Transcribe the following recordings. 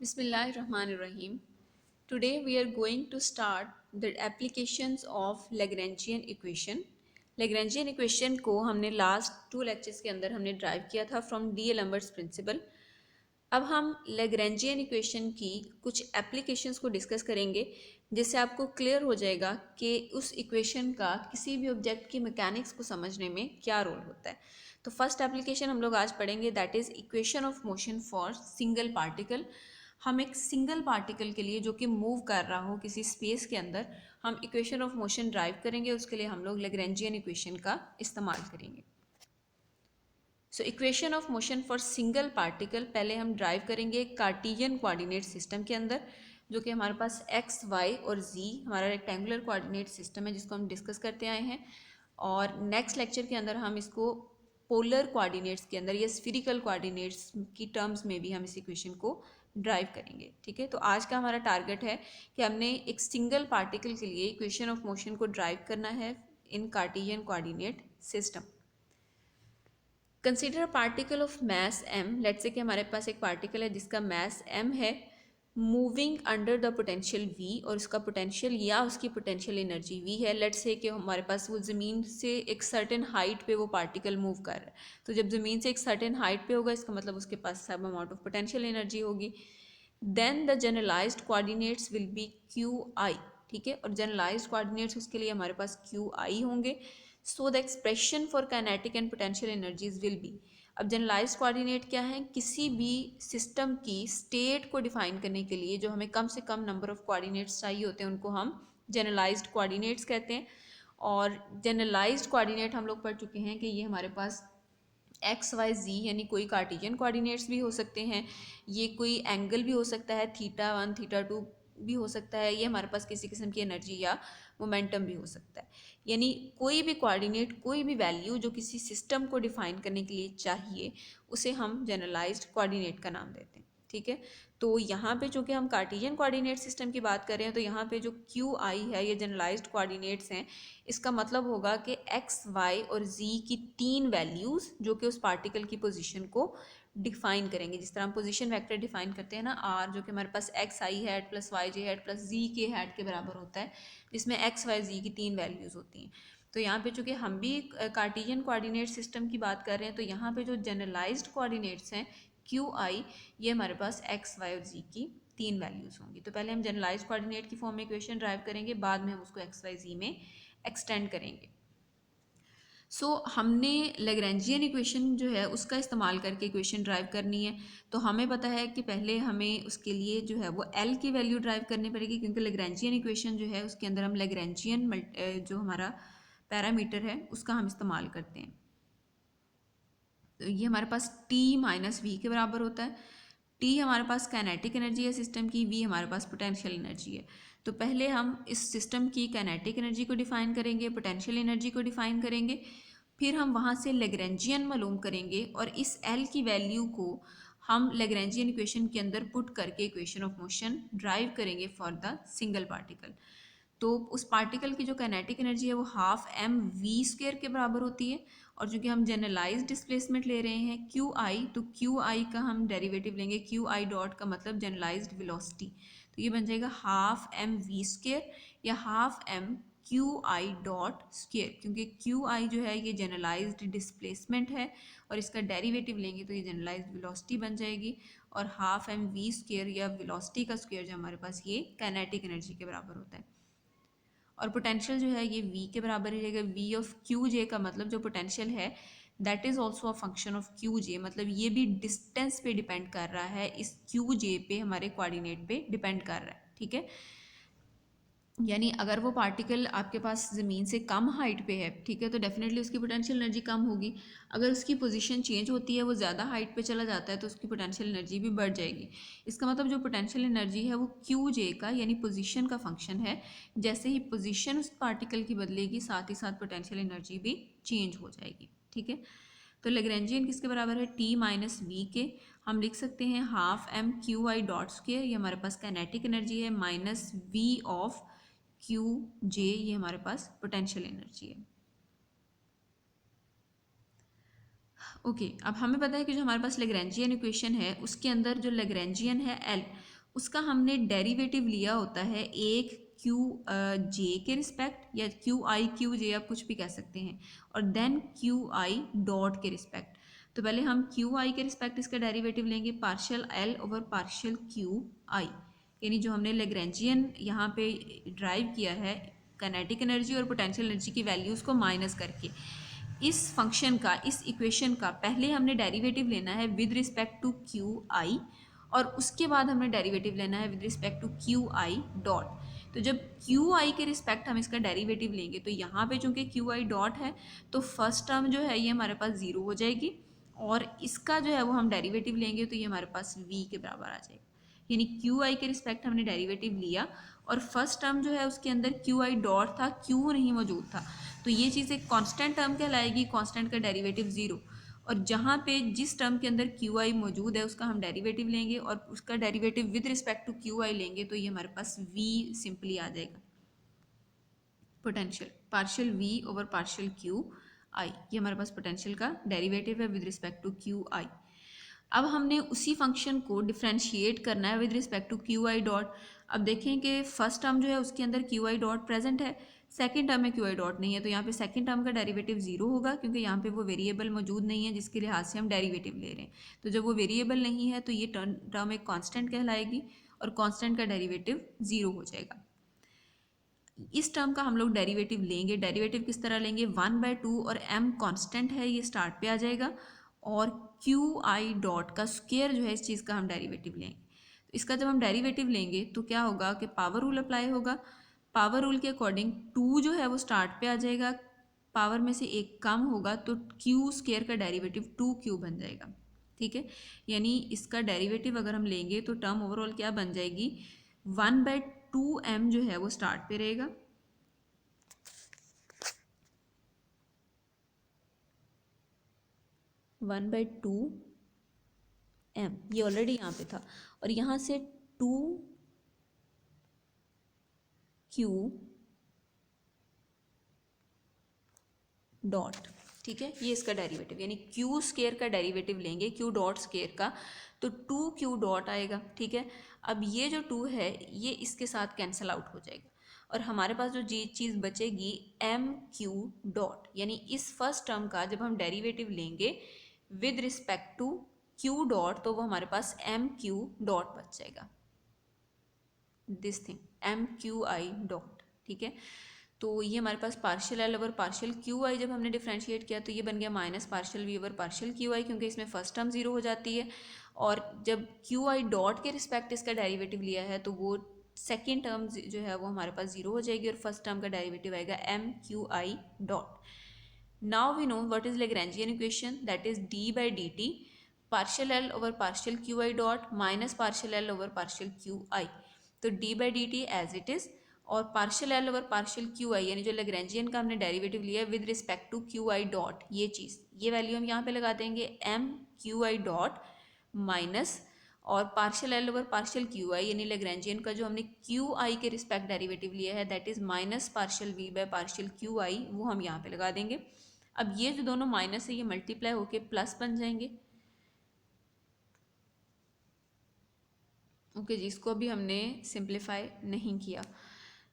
Bismillahirrahmanirrahim. Today we are going to start the applications of Lagrangian equation. Lagrangian equation को हमने last 2 lectures के अंदर हमने drive किया था फ्रॉम डी एलम्बर्ट्स प्रिंसिपल। अब हम Lagrangian इक्वेशन की कुछ एप्लीकेशंस को डिस्कस करेंगे जिससे आपको क्लियर हो जाएगा कि उस इक्वेशन का किसी भी ऑब्जेक्ट की मैकेनिक्स को समझने में क्या रोल होता है। तो फर्स्ट एप्लीकेशन हम लोग आज पढ़ेंगे that is equation of motion for single particle. हम एक सिंगल पार्टिकल के लिए जो कि मूव कर रहा हो किसी स्पेस के अंदर हम इक्वेशन ऑफ मोशन ड्राइव करेंगे, उसके लिए हम लोग Lagrangian इक्वेशन का इस्तेमाल करेंगे। So equation of motion for single particle पहले हम ड्राइव करेंगे कार्टेशियन कोऑर्डिनेट सिस्टम के अंदर, जो कि हमारे पास एक्स वाई और जी हमारा रेक्टेंगुलर कोऑर्डिनेट सिस्टम है जिसको हम डिस्कस करते आए हैं। और नेक्स्ट लेक्चर के अंदर हम इसको पोलर कोऑर्डिनेट्स के अंदर या स्फीरिकल कोऑर्डिनेट्स की टर्म्स में भी हम इस इक्वेशन को ड्राइव करेंगे। ठीक है, तो आज का हमारा टारगेट है कि हमने एक सिंगल पार्टिकल के लिए इक्वेशन ऑफ मोशन को ड्राइव करना है in Cartesian coordinate system. Consider a particle of mass m। Let's say कि हमारे पास एक पार्टिकल है जिसका मैस m है, moving under the potential v, और उसका पोटेंशियल या उसकी पोटेंशियल एनर्जी v है। लेट्स से कि हमारे पास वो ज़मीन से एक सर्टेन हाइट पे वो पार्टिकल मूव कर रहा है, तो जब ज़मीन से एक सर्टेन हाइट पे होगा इसका मतलब उसके पास सब अमाउंट ऑफ पोटेंशियल एनर्जी होगी। Then the generalised coordinates will be q i. ठीक है, और जनरलाइज्ड कोऑर्डिनेट्स उसके लिए हमारे पास क्यू आई होंगे। So the expression for kinetic and potential energies will be. अब जनरलाइज्ड कोऑर्डिनेट क्या है? किसी भी सिस्टम की स्टेट को डिफाइन करने के लिए जो हमें कम से कम नंबर ऑफ कोऑर्डिनेट्स चाहिए होते हैं उनको हम जनरलाइज्ड कोऑर्डिनेट्स कहते हैं। और जनरलाइज्ड कोऑर्डिनेट हम लोग पढ़ चुके हैं कि ये हमारे पास एक्स वाई जी यानी कोई कार्टेशियन कोऑर्डिनेट्स भी हो सकते हैं, ये कोई एंगल भी हो सकता है, थीटा 1 थीटा 2 भी हो सकता है, ये हमारे पास किसी किस्म की एनर्जी या मोमेंटम भी हो सकता है। यानी कोई भी कोऑर्डिनेट, कोई भी वैल्यू जो किसी सिस्टम को डिफाइन करने के लिए चाहिए उसे हम जनरलाइज्ड कोऑर्डिनेट का नाम देते हैं। ठीक है, तो यहाँ पे चूँकि हम कार्टेशियन कोऑर्डिनेट सिस्टम की बात कर रहे हैं तो यहाँ पे जो क्यू आई है ये जनरलाइज्ड कोऑर्डिनेट्स हैं। इसका मतलब होगा कि एक्स वाई और जी की 3 वैल्यूज़ जो कि उस पार्टिकल की पोजीशन को डिफाइन करेंगे। जिस तरह हम पोजीशन वेक्टर डिफाइन करते हैं ना, आर जो कि हमारे पास एक्स आई हैट प्लस वाई जे हैट प्लस जी के हैट के बराबर होता है, जिसमें एक्स वाई जी की 3 वैल्यूज़ होती हैं। तो यहाँ पे चूँकि हम भी कार्टेशियन कोऑर्डिनेट सिस्टम की बात कर रहे हैं तो यहाँ पे जो जनरलाइज्ड कोऑर्डिनेट्स हैं क्यू आई, ये हमारे पास एक्स वाई और जी की 3 वैल्यूज़ होंगी। तो पहले हम जनरलाइज्ड कोऑर्डिनेट की फॉर्म में इक्वेशन ड्राइव करेंगे, बाद में हम उसको एक्स वाई जी में एक्सटेंड करेंगे। हमने लेग्रेंजियन इक्वेशन जो है उसका इस्तेमाल करके इक्वेशन ड्राइव करनी है। तो हमें पता है कि पहले हमें उसके लिए जो है वो एल की वैल्यू ड्राइव करनी पड़ेगी, क्योंकि लेग्रेंजियन इक्वेशन जो है उसके अंदर हम लेग्रेंजियन जो हमारा पैरामीटर है उसका हम इस्तेमाल करते हैं। तो ये हमारे पास टी माइनस वी के बराबर होता है। टी हमारे पास काइनेटिक एनर्जी है सिस्टम की, वी हमारे पास पोटेंशियल एनर्जी है। तो पहले हम इस सिस्टम की काइनेटिक एनर्जी को डिफाइन करेंगे, पोटेंशियल एनर्जी को डिफाइन करेंगे, फिर हम वहाँ से लेग्रेंजियन मालूम करेंगे और इस एल की वैल्यू को हम लेग्रेंजियन इक्वेशन के अंदर पुट करके इक्वेशन ऑफ मोशन ड्राइव करेंगे फॉर द सिंगल पार्टिकल। तो उस पार्टिकल की जो काइनेटिक एनर्जी है वो हाफ एम वी स्क्वेयर के बराबर होती है। और चूँकि हम जनरलाइज डिस्प्लेसमेंट ले रहे हैं क्यू आई, तो क्यू आई का हम डेरिवेटिव लेंगे, क्यू आई डॉट का मतलब जनरलाइज्ड वेलोसिटी, तो ये बन जाएगा हाफ एम वी स्क्वेयर या half m q i dot square, क्योंकि क्यू आई जो है ये जनरलाइज्ड डिस्प्लेसमेंट है और इसका डेरिवेटिव लेंगे तो ये जनरलाइज्ड वेलोसिटी बन जाएगी। और हाफ एम वी स्क्वेयर या वेलोसिटी का स्क्वेयर जो हमारे पास ये काइनेटिक एनर्जी के बराबर होता है। और पोटेंशियल जो है ये v के बराबर ही रहेगा। v ऑफ क्यू जे का मतलब जो पोटेंशियल है that is also a function of Q J, मतलब ये भी डिस्टेंस पे डिपेंड कर रहा है, इस क्यू जे पे हमारे कोऑर्डिनेट पे डिपेंड कर रहा है। ठीक है, यानी अगर वो पार्टिकल आपके पास ज़मीन से कम हाइट पे है, ठीक है, तो डेफिनेटली उसकी पोटेंशियल एनर्जी कम होगी। अगर उसकी पोजीशन चेंज होती है, वो ज़्यादा हाइट पे चला जाता है, तो उसकी पोटेंशियल एनर्जी भी बढ़ जाएगी। इसका मतलब जो पोटेंशियल एनर्जी है वो क्यू जे का यानी पोजीशन का फंक्शन है। जैसे ही पोजीशन उस पार्टिकल की बदलेगी साथ ही साथ पोटेंशियल एनर्जी भी चेंज हो जाएगी। ठीक है, तो लेग्रेंजियन किसके बराबर है? टी माइनस वी के। हम लिख सकते हैं half m q i dot square, ये हमारे पास काइनेटिक एनर्जी है, minus v of Q j, ये हमारे पास पोटेंशियल एनर्जी है। ओके, अब हमें पता है कि जो हमारे पास लेग्रेंजियन इक्वेशन है उसके अंदर जो लेग्रेंजियन है एल, उसका हमने डेरिवेटिव लिया होता है एक क्यू जे के रिस्पेक्ट, या क्यू आई क्यू जे आप कुछ भी कह सकते हैं, और देन क्यू आई डॉट के रिस्पेक्ट। तो पहले हम क्यू आई के रिस्पेक्ट इसका डेरिवेटिव लेंगे partial L over partial q i, यानी जो हमने लेग्रेंजियन यहाँ पे ड्राइव किया है काइनेटिक एनर्जी और पोटेंशियल एनर्जी की वैल्यूज़ को माइनस करके, इस फंक्शन का, इस इक्वेशन का पहले हमने डेरिवेटिव लेना है with respect to q i, और उसके बाद हमने डेरिवेटिव लेना है with respect to q i dot. तो जब क्यू आई के रिस्पेक्ट हम इसका डेरिवेटिव लेंगे तो यहाँ पे चूंकि क्यू आई डॉट है तो फर्स्ट टर्म जो है ये हमारे पास ज़ीरो हो जाएगी, और इसका जो है वो हम डेरिवेटिव लेंगे तो ये हमारे पास v के बराबर आ जाएगा। यानी क्यू आई के रिस्पेक्ट हमने डेरिवेटिव लिया और फर्स्ट टर्म जो है उसके अंदर क्यू आई डॉट था, क्यू नहीं मौजूद था, तो ये चीज़ एक कांस्टेंट टर्म कहलाएगी, कांस्टेंट का डेरिवेटिव ज़ीरो। और जहाँ पे जिस टर्म के अंदर क्यू आई मौजूद है उसका हम डेरिवेटिव लेंगे और उसका derivative with respect to q i लेंगे तो ये हमारे पास v सिंपली आ जाएगा। Potential partial v over partial q i, ये हमारे पास पोटेंशियल का डेरिवेटिव है with respect to q i. अब हमने उसी फंक्शन को डिफ्रेंशिएट करना है with respect to q i dot. अब देखें कि फर्स्ट टर्म जो है उसके अंदर क्यू आई डॉट प्रेजेंट है, सेकंड टर्म में क्यू आई डॉट नहीं है, तो यहाँ पे सेकंड टर्म का डेरिवेटिव जीरो होगा क्योंकि यहाँ पे वो वेरिएबल मौजूद नहीं है जिसके लिहाज से हम डेरिवेटिव ले रहे हैं। तो जब वो वेरिएबल नहीं है तो ये टर्म एक कांस्टेंट कहलाएगी और कांस्टेंट का डेरिवेटिव जीरो हो जाएगा। इस टर्म का हम लोग डेरिवेटिव लेंगे, डेरिवेटिव किस तरह लेंगे, 1/2 और m कांस्टेंट है ये स्टार्ट पे आ जाएगा, और क्यू आई डॉट का स्क्वायर जो है इस चीज़ का हम डेरिवेटिव लेंगे। तो इसका जब हम डेरिवेटिव लेंगे तो क्या होगा कि पावर रूल अप्लाई होगा, पावर रूल के अकॉर्डिंग 2 जो है वो स्टार्ट पे आ जाएगा, पावर में से एक कम होगा तो क्यू स्क्वायर का डेरिवेटिव 2q बन जाएगा। ठीक है, यानी इसका डेरिवेटिव अगर हम लेंगे तो टर्म ओवरऑल क्या बन जाएगी, 1/2m जो है वो स्टार्ट पे रहेगा, वन बाई टू एम, ये ऑलरेडी यहाँ पे था, और यहाँ से 2q डॉट। ठीक है, ये इसका डेरिवेटिव, यानी क्यू स्केयर का डेरिवेटिव लेंगे क्यू डॉट स्केयर का तो 2q डॉट आएगा। ठीक है, अब ये जो 2 है ये इसके साथ कैंसिल आउट हो जाएगा और हमारे पास जो चीज़ बचेगी mq डॉट, यानी इस फर्स्ट टर्म का जब हम डेरिवेटिव लेंगे with respect to q dot तो वो हमारे पास mq डॉट बच जाएगा, दिस थिंग mqi डॉट। ठीक है, तो ये हमारे पास partial L over partial q i जब हमने डिफ्रेंशिएट किया तो ये बन गया minus partial we over partial q i, क्योंकि इसमें फर्स्ट टर्म जीरो हो जाती है, और जब क्यू आई डॉट के रिस्पेक्ट इसका डेरिवेटिव लिया है तो वो सेकेंड टर्म जो है वो हमारे पास जीरो हो जाएगी और फर्स्ट टर्म का डेरिवेटिव आएगा m q i dot. Now we know what is Lagrangian equation, that is d by d t partial L over partial q i dot minus partial L over partial q i. तो d by d t as it is, और partial L over partial q i यानी जो Lagrangian का हमने derivative लिया है with respect to q i dot, ये चीज़, ये वैल्यू हम यहाँ पे लगा देंगे m q i dot minus, और partial L over partial q i यानी लेग्रेंजियन का जो हमने क्यू आई के रिस्पेक्ट डेरिवेटिव लिया है that is minus partial v by partial q i, वो हम यहाँ पे लगा देंगे। अब ये जो दोनों माइनस है ये मल्टीप्लाई होके प्लस बन जाएंगे। ओके जी, इसको अभी हमने सिंप्लीफाई नहीं किया।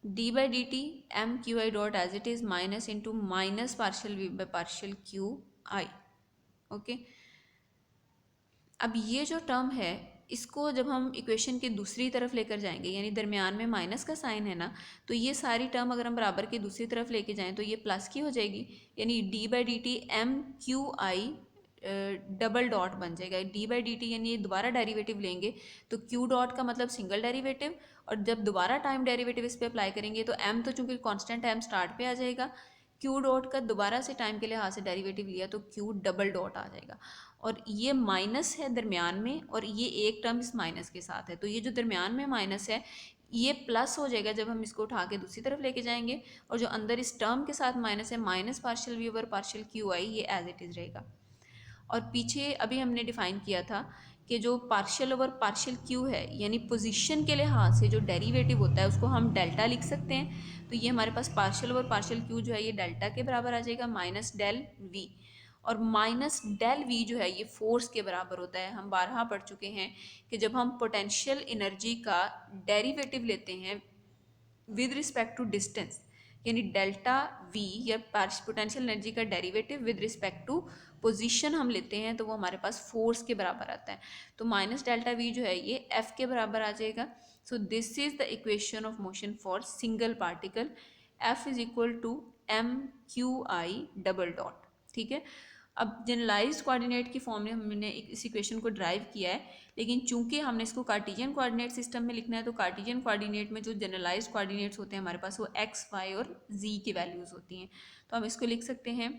D by d t m q i dot as it is minus into minus partial v by partial q i. Okay, अब ये जो टर्म है इसको जब हम इक्वेशन के दूसरी तरफ लेकर जाएंगे, यानी दरमियान में माइनस का साइन है ना, तो ये सारी टर्म अगर हम बराबर की दूसरी तरफ लेके जाएं तो ये प्लस की हो जाएगी, यानी d by d t m q i double dot बन जाएगा। डी बाई डी टी यानी दोबारा डेरिवेटिव लेंगे तो क्यू डॉट का मतलब सिंगल डेरिवेटिव, और जब दोबारा टाइम डेरिवेटिव इस पर अप्लाई करेंगे तो एम तो चूंकि कांस्टेंट है एम स्टार्ट पे आ जाएगा, क्यू डॉट का दोबारा से टाइम के लिहाज से डेरिवेटिव लिया तो क्यू डबल डॉट आ जाएगा, और ये माइनस है दरमियान में और ये एक टर्म इस माइनस के साथ है, तो ये जो दरमियान में माइनस है ये प्लस हो जाएगा जब हम इसको उठा के दूसरी तरफ लेके जाएंगे, और जो अंदर इस टर्म के साथ माइनस है minus partial we over partial q i, ये एज इट इज़ रहेगा। और पीछे अभी हमने डिफाइन किया था कि जो पार्शियल ओवर पार्शियल क्यू है यानी पोजीशन के लिहाज से जो डेरिवेटिव होता है उसको हम डेल्टा लिख सकते हैं, तो ये हमारे पास पार्शियल ओवर पार्शियल क्यू जो है ये डेल्टा के बराबर आ जाएगा माइनस डेल वी, और माइनस डेल वी जो है ये फोर्स के बराबर होता है। हम बारहा पढ़ चुके हैं कि जब हम पोटेंशियल एनर्जी का डेरिवेटिव लेते हैं विद रिस्पेक्ट टू डिस्टेंस, यानी डेल्टा वी या पोटेंशियल एनर्जी का derivative with respect to position हम लेते हैं, तो वो हमारे पास फोर्स के बराबर आता है। तो माइनस डेल्टा वी जो है ये एफ के बराबर आ जाएगा। So this is the equation of motion for single particle, f is equal to m q i double dot. ठीक है, अब जनरलाइज्ड कोऑर्डिनेट की फॉर्म में हमने इस इक्वेशन को ड्राइव किया है, लेकिन चूंकि हमने इसको कार्टेशियन कोऑर्डिनेट सिस्टम में लिखना है, तो कार्टेशियन कोऑर्डिनेट में जो जनरलाइज्ड कोऑर्डिनेट्स होते हैं हमारे पास वो एक्स वाई और जी की वैल्यूज़ होती हैं। तो हम इसको लिख सकते हैं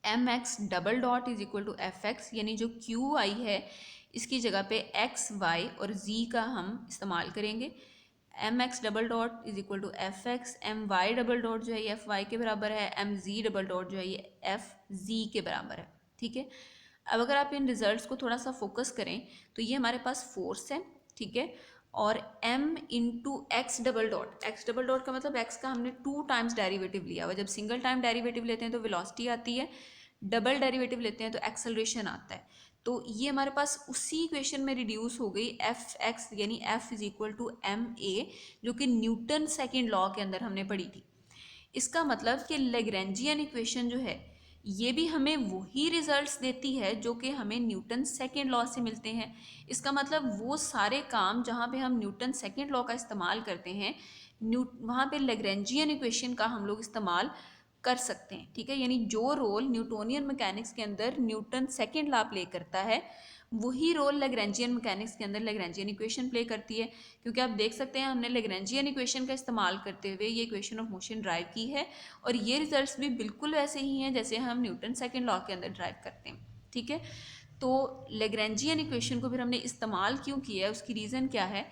m x double dot is equal to f x, यानी जो क्यू आई है इसकी जगह पे एक्स वाई और जी का हम इस्तेमाल करेंगे। M x double dot is equal to f x, m y double dot जो है ये एफ वाई के बराबर है, एम जी डबल डॉट जो है ये एफ जी के बराबर है। ठीक है, अब अगर आप इन रिजल्ट्स को थोड़ा सा फोकस करें तो ये हमारे पास फोर्स है। ठीक है, और m into x double dot, x double dot का मतलब x का हमने 2 टाइम्स डेरिवेटिव लिया हुआ। जब सिंगल टाइम डेरिवेटिव लेते हैं तो वेलोसिटी आती है, डबल डेरिवेटिव लेते हैं तो एक्सेलरेशन आता है। तो ये हमारे पास उसी इक्वेशन में रिड्यूस हो गई एफ एक्स, यानी F is equal to M A, जो कि न्यूटन सेकेंड लॉ के अंदर हमने पढ़ी थी। इसका मतलब कि लैग्रेंजियन इक्वेशन जो है ये भी हमें वही रिजल्ट्स देती है जो कि हमें न्यूटन सेकेंड लॉ से मिलते हैं। इसका मतलब वो सारे काम जहाँ पे हम न्यूटन सेकेंड लॉ का इस्तेमाल करते हैं, वहाँ पे लैग्रेंजियन इक्वेशन का हम लोग इस्तेमाल कर सकते हैं। ठीक है, यानी जो रोल न्यूटोनियन मैकेनिक्स के अंदर न्यूटन सेकेंड लॉ प्ले करता है, वही रोल लैग्रेंजियन मैकेनिक्स के अंदर लैग्रेंजियन इक्वेशन प्ले करती है। क्योंकि आप देख सकते हैं हमने लैग्रेंजियन इक्वेशन का इस्तेमाल करते हुए ये इक्वेशन ऑफ मोशन ड्राइव की है, और ये रिजल्ट्स भी बिल्कुल वैसे ही हैं जैसे हम न्यूटन सेकेंड लॉ के अंदर ड्राइव करते हैं। ठीक है, तो लैग्रेंजियन इक्वेशन को फिर हमने इस्तेमाल क्यों किया है, उसकी रीज़न क्या है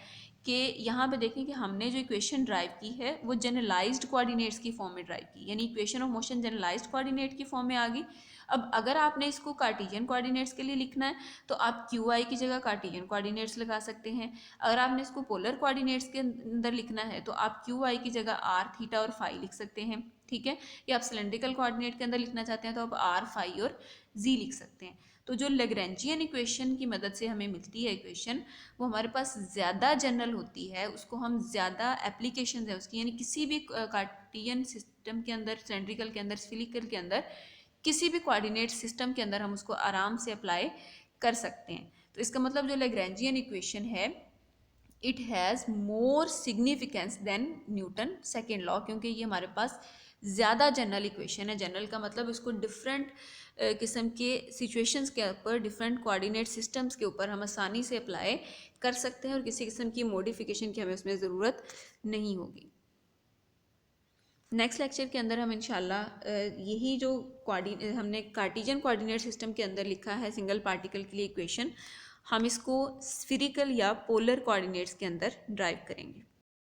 कि यहाँ पे देखें कि हमने जो इक्वेशन ड्राइव की है वो जनरलाइज्ड कोऑर्डिनेट्स की फॉर्म में ड्राइव की, यानी equation of motion generalised coordinate की फॉर्म में आ गई। अब अगर आपने इसको कार्टेशियन कोऑर्डिनेट्स के लिए लिखना है तो आप क्यू आई की जगह कार्टेशियन कोऑर्डिनेट्स लगा सकते हैं। अगर आपने इसको पोलर कोऑर्डिनेट्स के अंदर लिखना है तो आप क्यू आई की जगह आर थीटा और फाई लिख सकते हैं। ठीक है, या आप सिलेंड्रिकल कोऑर्डिनेट के अंदर लिखना चाहते हैं तो आप आर फाई और जी लिख सकते हैं। तो जो लैग्रेंजियन इक्वेशन की मदद से हमें मिलती है इक्वेशन, वो हमारे पास ज़्यादा जनरल होती है, उसको हम ज़्यादा एप्लीकेशन है उसकी, यानी किसी भी कार्टेशियन सिस्टम के अंदर, सिलेंड्रिकल के अंदर, स्फेरिकल के अंदर, किसी भी कोऑर्डिनेट सिस्टम के अंदर हम उसको आराम से अप्लाई कर सकते हैं। तो इसका मतलब जो लैग्रेंजियन इक्वेशन है it has more significance than Newton second law, क्योंकि ये हमारे पास ज़्यादा जनरल इक्वेशन है। जनरल का मतलब इसको डिफरेंट किस्म के सिचुएशंस के ऊपर, डिफरेंट कोऑर्डिनेट सिस्टम्स के ऊपर हम आसानी से अप्लाई कर सकते हैं और किसी किस्म की मॉडिफिकेशन की हमें उसमें ज़रूरत नहीं होगी। नेक्स्ट लेक्चर के अंदर हम इंशाल्लाह यही जो हमने कार्टेशियन कोऑर्डिनेट सिस्टम के अंदर लिखा है सिंगल पार्टिकल के लिए इक्वेशन, हम इसको स्फेरिकल या पोलर कोऑर्डिनेट्स के अंदर ड्राइव करेंगे।